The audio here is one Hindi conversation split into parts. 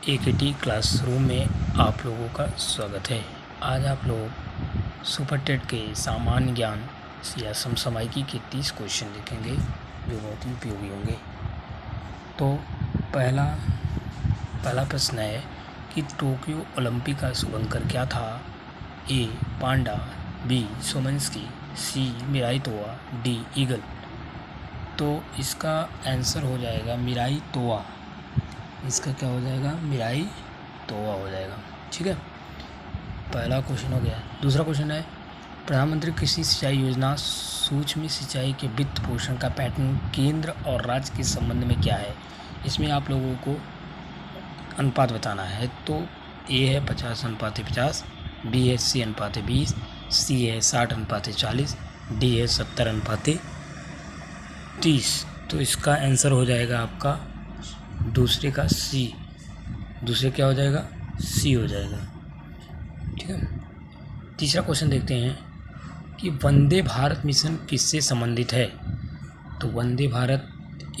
AKT क्लासरूम में आप लोगों का स्वागत है। आज आप लोग सुपर टेट के सामान्य ज्ञान या समसामयिकी के 30 क्वेश्चन देखेंगे जो बहुत ही उपयोगी होंगे। तो पहला प्रश्न है कि टोक्यो ओलंपिक का शुभंकर क्या था? ए पांडा, बी सोमंस्की, सी मिराई तोआ, डी ईगल। तो इसका आंसर हो जाएगा मिराई तोआ। इसका क्या हो जाएगा? मिराई तोआ हो जाएगा। ठीक है, पहला क्वेश्चन हो गया। दूसरा क्वेश्चन है प्रधानमंत्री कृषि सिंचाई योजना सूक्ष्म सिंचाई के वित्त पोषण का पैटर्न केंद्र और राज्य के संबंध में क्या है? इसमें आप लोगों को अनुपात बताना है। तो ए है 50:50, बी है 80:20, सी है 60:40, डी है 70:30। तो इसका आंसर हो जाएगा आपका दूसरे का सी। दूसरे क्या हो जाएगा? सी हो जाएगा। ठीक है, तीसरा क्वेश्चन देखते हैं कि वंदे भारत मिशन किससे संबंधित है? तो वंदे भारत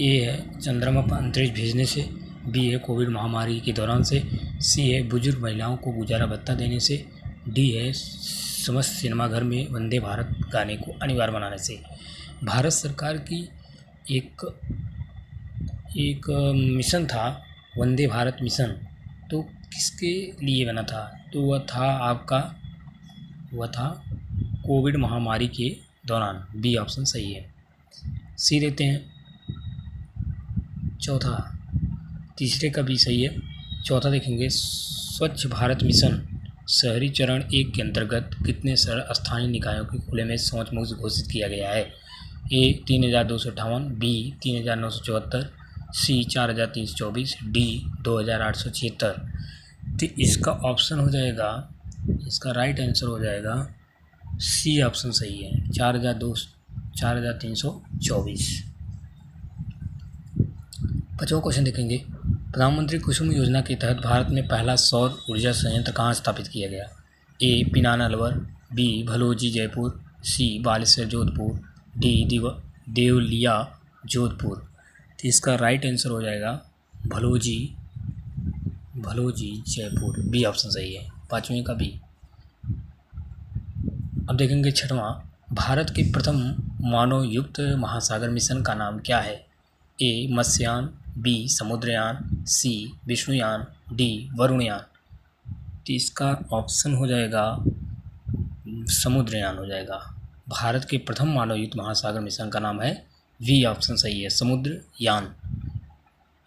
ए है चंद्रमा पर अंतरिक्ष भेजने से, बी है कोविड महामारी के दौरान से, सी है बुजुर्ग महिलाओं को गुजारा भत्ता देने से, डी है समस्त सिनेमाघर में वंदे भारत गाने को अनिवार्य बनाने से। भारत सरकार की एक मिशन था वंदे भारत मिशन। तो किसके लिए बना था? तो वह था कोविड महामारी के दौरान। बी ऑप्शन सही है। सी देते हैं चौथा, तीसरे का भी सही है। चौथा देखेंगे स्वच्छ भारत मिशन शहरी चरण 1 के अंतर्गत कितने स्थानीय निकायों को खुले में शौच मुक्त घोषित किया गया है? ए 3258, बी 3974, सी 4324, डी 2876। तो इसका ऑप्शन हो जाएगा, इसका राइट आंसर हो जाएगा सी ऑप्शन सही है, 4324। पांचवा क्वेश्चन देखेंगे प्रधानमंत्री कुसुम योजना के तहत भारत में पहला सौर ऊर्जा संयंत्र कहाँ स्थापित किया गया? ए पिनान अलवर, बी भलोजी जयपुर, सी बालेश्वर जोधपुर, डी देवलिया जोधपुर। तो इसका राइट आंसर हो जाएगा भलोजी जयपुर। बी ऑप्शन सही है, पाँचवें का बी। अब देखेंगे छठवां, भारत के प्रथम मानव युक्त महासागर मिशन का नाम क्या है? ए मत्स्ययान, बी समुद्रयान, सी विष्णुयान, डी वरुणयान। तो इसका ऑप्शन हो जाएगा समुद्रयान हो जाएगा। भारत के प्रथम मानव युक्त महासागर मिशन का नाम है, वी ऑप्शन सही है, समुद्रयान।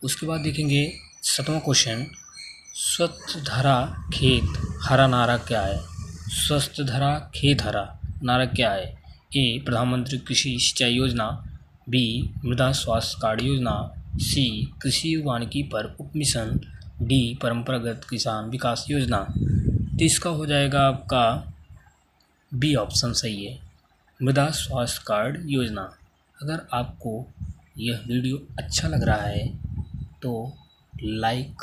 उसके बाद देखेंगे सातवां क्वेश्चन, स्वस्थ धरा खेत हरा नारा क्या है? स्वस्थ धरा खेत हरा नारा क्या है? ए प्रधानमंत्री कृषि सिंचाई योजना, बी मृदा स्वास्थ्य कार्ड योजना, सी कृषि वानिकी पर उपमिशन, डी परंपरागत किसान विकास योजना। तो इसका हो जाएगा आपका बी ऑप्शन सही है, मृदा स्वास्थ्य कार्ड योजना। अगर आपको यह वीडियो अच्छा लग रहा है तो लाइक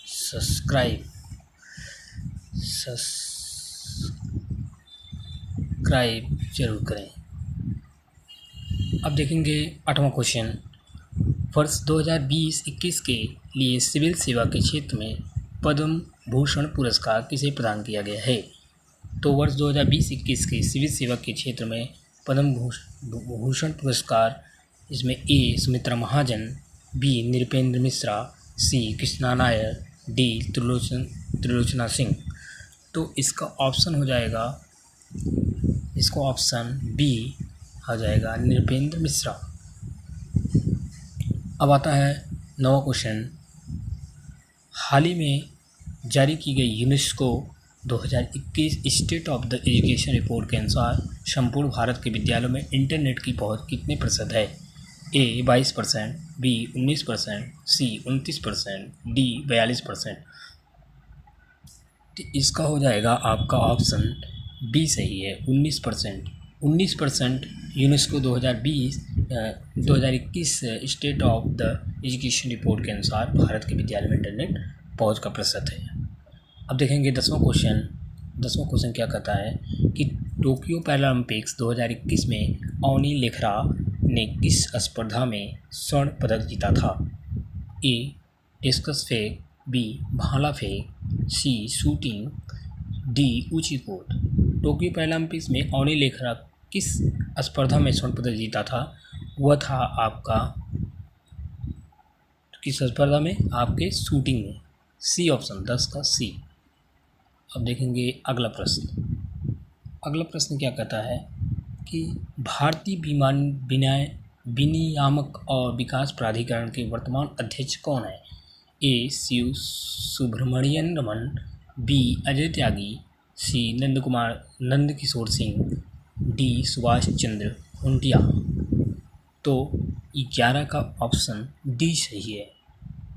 सब्सक्राइब जरूर करें। अब देखेंगे आठवां क्वेश्चन, वर्ष 2020-21 के लिए सिविल सेवा के क्षेत्र में पद्म भूषण पुरस्कार किसे प्रदान किया गया है? तो वर्ष 2020-21 के सिविल सेवा के क्षेत्र में पद्म भूषण पुरस्कार, इसमें ए सुमित्रा महाजन, बी नृपेंद्र मिश्रा, सी कृष्णा नायर, डी त्रिलोचना सिंह। तो इसका ऑप्शन हो जाएगा, इसको ऑप्शन बी हो जाएगा नृपेंद्र मिश्रा। अब आता है नवा क्वेश्चन, हाल ही में जारी की गई UNESCO 2021 state of the education report के अनुसार संपूर्ण भारत के विद्यालयों में इंटरनेट की पहुंच कितने प्रतिशत है? ए 22%, बी 19%, सी 29%, डी 42%। तो इसका हो जाएगा आपका ऑप्शन बी सही है, 19%। 19% UNESCO 2021 state of the education report के अनुसार भारत के विद्यालय में इंटरनेट पहुंच का प्रतिशत है। अब देखेंगे दसवां क्वेश्चन क्या कहता है कि टोक्यो पैरालंपिक्स 2021 में अवनी लेखरा ने किस स्पर्धा में स्वर्ण पदक जीता था? ए डिस्कस फेंक, बी भाला फेंक, सी शूटिंग, डी ऊंची कूद। टोक्यो पैरालंपिक्स में अवनी लेखरा किस स्पर्धा में स्वर्ण पदक जीता था? वह था आपका किस स्पर्धा में? आपके शूटिंग में। सी ऑप्शन 10 का सी। अब देखेंगे अगला प्रश्न। अगला प्रश्न क्या कहता है कि भारतीय विनियामक और विकास प्राधिकरण के वर्तमान अध्यक्ष कौन है? ए शिव सुब्रमण्यन रमन, बी अजय त्यागी, सी नंद किशोर सिंह, डी सुभाष चंद्र खुंटिया। तो 11 का ऑप्शन डी सही है।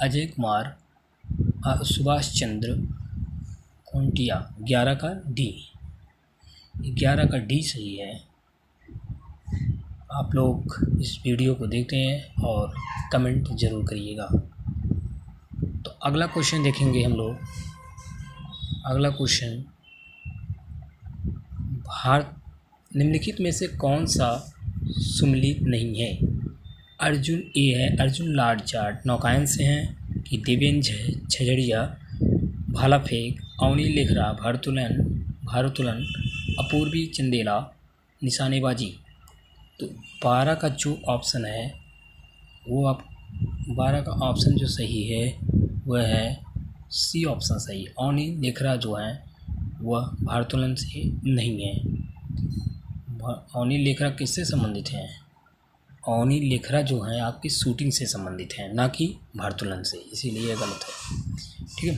अजय कुमार सुभाष चंद्र खुंटिया। 11 का डी। 11 का डी सही है। आप लोग इस वीडियो को देखते हैं और कमेंट ज़रूर करिएगा। तो अगला क्वेश्चन देखेंगे हम लोग। अगला क्वेश्चन, भारत निम्नलिखित में से कौन सा सुमेलित नहीं है? अर्जुन ए है अर्जुन लाड जाट नौकायन से हैं कि देवेंद्र झझड़िया भाला फेंक, अवनी लेखरा भारोत्तोलन, अपूर्वी चंदेला निशानेबाजी। तो 12 का जो ऑप्शन है वो 12 का ऑप्शन जो सही है वह है सी ऑप्शन सही। अवनी लेखरा जो है वह भारोत्तोलन से नहीं है। अवनी लेखरा किससे संबंधित हैं? अवनी लेखरा जो है आपकी शूटिंग से संबंधित है, ना कि भारोत्तोलन से, इसीलिए ये गलत है। ठीक है,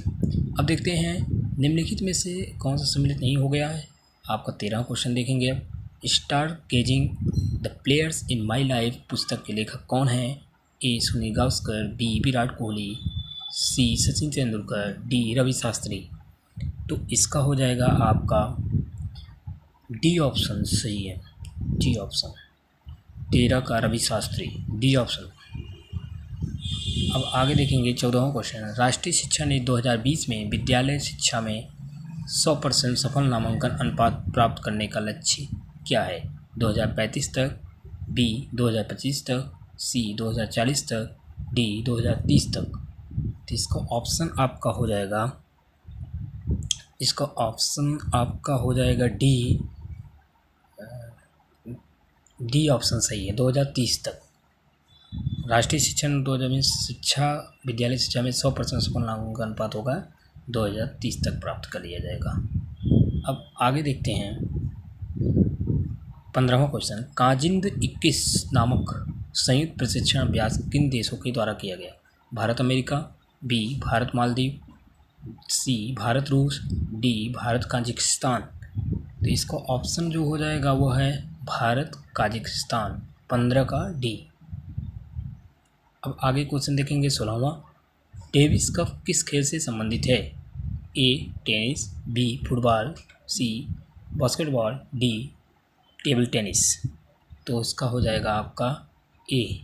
अब देखते हैं निम्नलिखित में से कौन सा सम्मिलित नहीं हो गया है। आपका 13वां क्वेश्चन देखेंगे अब। Star gazing the players in my life पुस्तक के लेखक कौन हैं? A Sunil Gavaskar, B Virat Kohli, C Sachin Tendulkar, D Ravi Shastri. तो इसका हो जाएगा आपका डी ऑप्शन सही है। डी ऑप्शन 13 का रवि शास्त्री, डी ऑप्शन। अब आगे देखेंगे 14वां क्वेश्चन। राष्ट्रीय शिक्षा नीति 2020 में विद्यालय शिक्षा में 100% सफल नामांकन अनुपात प्राप्त करने का लक्ष्य क्या है? 2035 तक, बी 2025 तक, सी 2040 तक, डी 2030 तक। तो इसका ऑप्शन आपका हो जाएगा डी ऑप्शन सही है। 2030 तक राष्ट्रीय शिक्षा 2020 विद्यालय शिक्षा में 100% सफल नामांकन अनुपात होगा, 2030 तक प्राप्त कर लिया जाएगा। अब आगे देखते हैं 15वां क्वेश्चन। काजिंद 21 नामक संयुक्त प्रशिक्षण अभ्यास किन देशों के द्वारा किया गया? भारत अमेरिका, बी भारत मालदीव, सी भारत रूस, डी भारत काजिकिस्तान। तो इसका ऑप्शन जो हो जाएगा वो है भारत काजिकिस्तान, 15 का डी। अब आगे क्वेश्चन देखेंगे 16वां। डेविस कप किस खेल से संबंधित है? ए टेनिस, बी फुटबॉल, सी बास्केटबॉल, डी टेबल टेनिस। तो इसका हो जाएगा आपका ए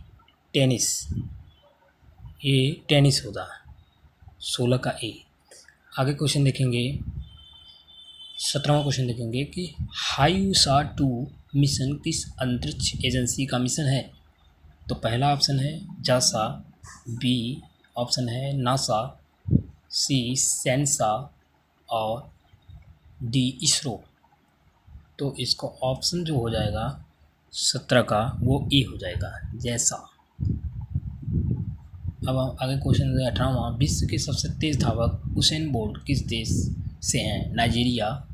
टेनिस। टेनिस होगा 16 का ए। आगे क्वेश्चन देखेंगे 17वां क्वेश्चन देखेंगे कि हाईयूसा-2 मिशन किस अंतरिक्ष एजेंसी का मिशन है? तो पहला ऑप्शन है जासा, बी ऑप्शन है नासा, सी सेंसा और डी इसरो। तो इसको ऑप्शन जो हो जाएगा 17 का वो ए हो जाएगा, जैसा। अब आगे क्वेश्चन 18वां। विश्व के सबसे तेज धावक उसेन बोल्ट किस देश से हैं? Nigeria,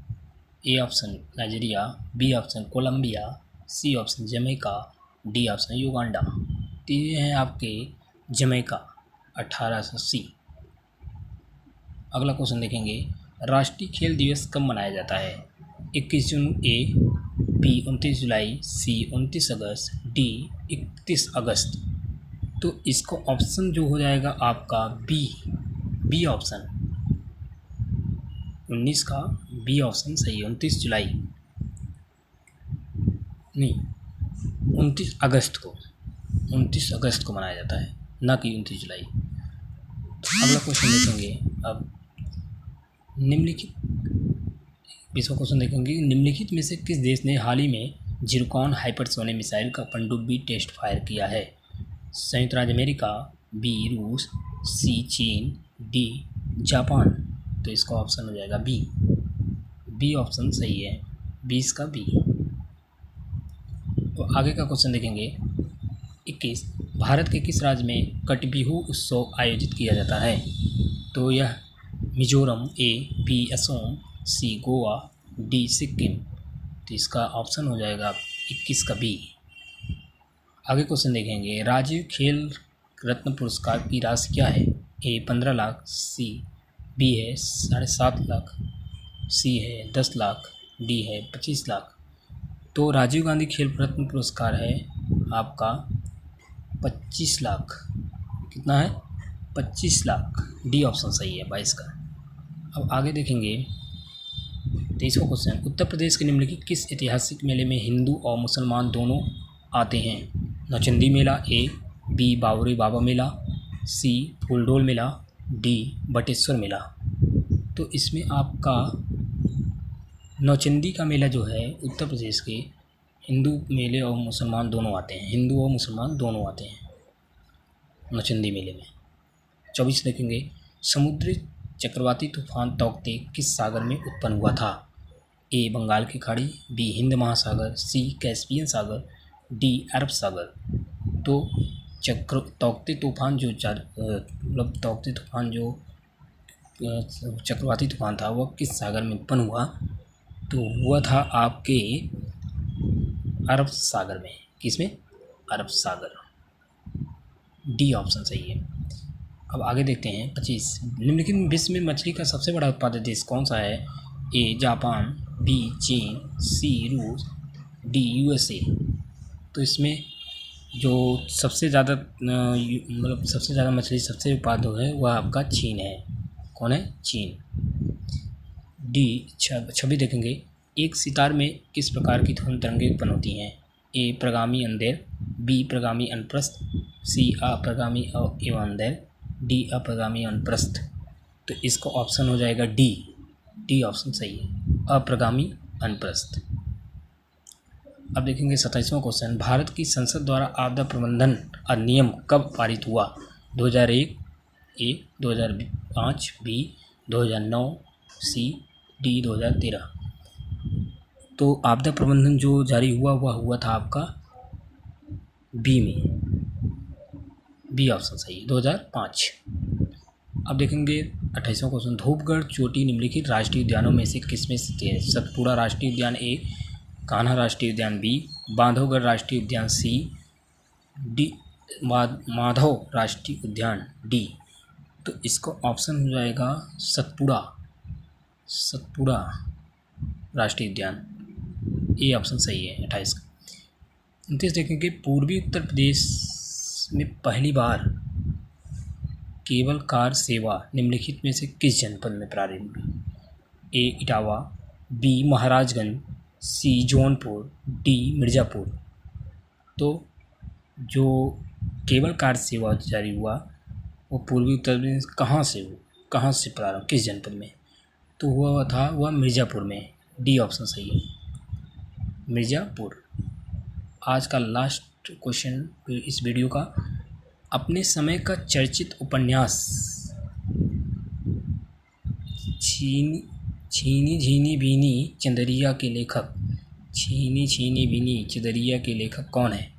A option Nigeria, B option Colombia, C option Jamaica, D option Uganda. तो ये हैं आपके जमैका, 1880। अगला क्वेश्चन देखेंगे। राष्ट्रीय खेल दिवस कब मनाया जाता है? 21 जून ए, बी 29 जुलाई, सी 29 अगस्त, डी 31 अगस्त। तो इसको ऑप्शन जो हो जाएगा आपका बी ऑप्शन 19 का बी ऑप्शन सही है। 29 जुलाई नहीं, 29 अगस्त को मनाया जाता है, ना कि 29 जुलाई। अगला क्वेश्चन देखेंगे अब। निम्नलिखित 20वां क्वेश्चन देखेंगे। निम्नलिखित में से किस देश ने हाल ही में जिरकॉन हाइपरसोनिक मिसाइल का पनडुब्बी टेस्ट फायर किया है? संयुक्त राज्य अमेरिका, बी रूस, सी चीन, डी जापान। तो इसका ऑप्शन हो जाएगा बी। बी ऑप्शन सही है, 20 का बी। तो आगे का क्वेश्चन देखेंगे 21। भारत के किस राज्य में कटबिहू उत्सव आयोजित किया जाता है? तो यह मिजोरम, ए, बी असम, सी गोवा, डी सिक्किम। तो इसका ऑप्शन हो जाएगा 21 का बी। आगे क्वेश्चन देखेंगे राजीव खेल रत्न पुरस्कार की राशि क्या है? ए 15 लाख, सी बी है 7.5 लाख, सी है 10 लाख, डी है 25 लाख। तो राजीव गांधी खेल रत्न पुरस्कार है आपका 25 लाख। कितना है? 25 लाख। डी ऑप्शन सही है 22 का। अब आगे देखेंगे 23वां क्वेश्चन। उत्तर प्रदेश के निम्नलिखित किस ऐतिहासिक मेले में हिंदू और मुसलमान दोनों आते हैं? नौचंदी मेला, ए, बी बावरी बाबा मेला, सी फूलडोल मेला, डी बटेश्वर मेला। तो इसमें आपका नौचंदी का मेला जो है उत्तर प्रदेश के हिंदू मेले और मुसलमान दोनों आते हैं, हिंदू और मुसलमान दोनों आते हैं नौचंदी मेले में। 24 देखेंगे समुद्री चक्रवाती तूफान तौकते किस सागर में उत्पन्न हुआ था? ए बंगाल की खाड़ी, बी हिंद महासागर, सी कैस्पियन सागर, डी अरब सागर। तो तौकते तूफान जो तौकते तूफान जो चक्रवाती तूफान था वह किस सागर में उत्पन्न हुआ? तो हुआ था आपके अरब सागर में। किसमें? अरब सागर। डी ऑप्शन सही है। अब आगे देखते हैं 25। निम्नलिखित विश्व में मछली का सबसे बड़ा उत्पादक देश कौन सा है? ए जापान, बी चीन, सी रूस, डी यूएसए। तो इसमें जो सबसे ज़्यादा सबसे ज़्यादा मछली सबसे उत्पादक है वह आपका चीन है। कौन है? चीन। डी 26 देखेंगे एक सितार में किस प्रकार की ध्वनि तरंगें उत्पन्न होती हैं? ए प्रगामी अंधेर, बी प्रगामी अनुप्रस्थ, सी अप्रगामी एवं अंधेर, डी अप्रगामी अनुप्रस्थ। तो इसका ऑप्शन हो जाएगा डी। डी ऑप्शन सही है, अप्रगामी अनुप्रस्थ। अब देखेंगे 27वां क्वेश्चन। भारत की संसद द्वारा आपदा प्रबंधन अधिनियम कब पारित हुआ? 2001, ए 2005, बी 2009, सी डी 2013। तो आपदा प्रबंधन जो जारी हुआ वह हुआ था आपका बी में। बी ऑप्शन सही, 2005। अब देखेंगे 28वां क्वेश्चन। धूपगढ़ चोटी निम्नलिखित राष्ट्रीय उद्यानों में से किसमें स्थित है? सतपुड़ा राष्ट्रीय उद्यान, ए कान्हा राष्ट्रीय उद्यान, बी बांधवगढ़ राष्ट्रीय उद्यान, सी डी माधव राष्ट्रीय उद्यान, डी। तो इसका ऑप्शन हो जाएगा सतपुड़ा राष्ट्रीय उद्यान। ए ऑप्शन सही है 28 का। 29 देखेंगे पूर्वी उत्तर प्रदेश में पहली बार केबल कार सेवा निम्नलिखित में से किस जनपद में प्रारंभ हुई? ए इटावा, बी महाराजगंज, सी जौनपुर, डी मिर्ज़ापुर। तो जो केबल कार सेवा जारी हुआ वो पूर्वी उत्तर प्रदेश कहाँ से प्रारंभ, किस जनपद में? तो हुआ था वह मिर्ज़ापुर में। डी ऑप्शन सही है, मिर्ज़ापुर। आज का लास्ट क्वेश्चन इस वीडियो का। अपने समय का चर्चित उपन्यास छीनी झीनी बीनी चंदरिया के लेखक कौन है?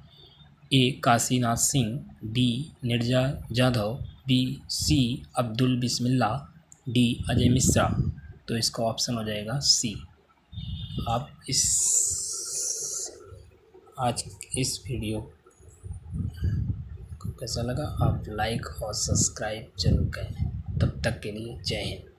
A Kashinath Singh, D Neerja Jadhav, B C Abdul Bismillah, D Ajay Mishra. तो इसका ऑप्शन हो जाएगा सी। आप आज इस वीडियो को कैसा लगा आप लाइक और सब्सक्राइब जरूर करें। तब तक के लिए जय हिंद।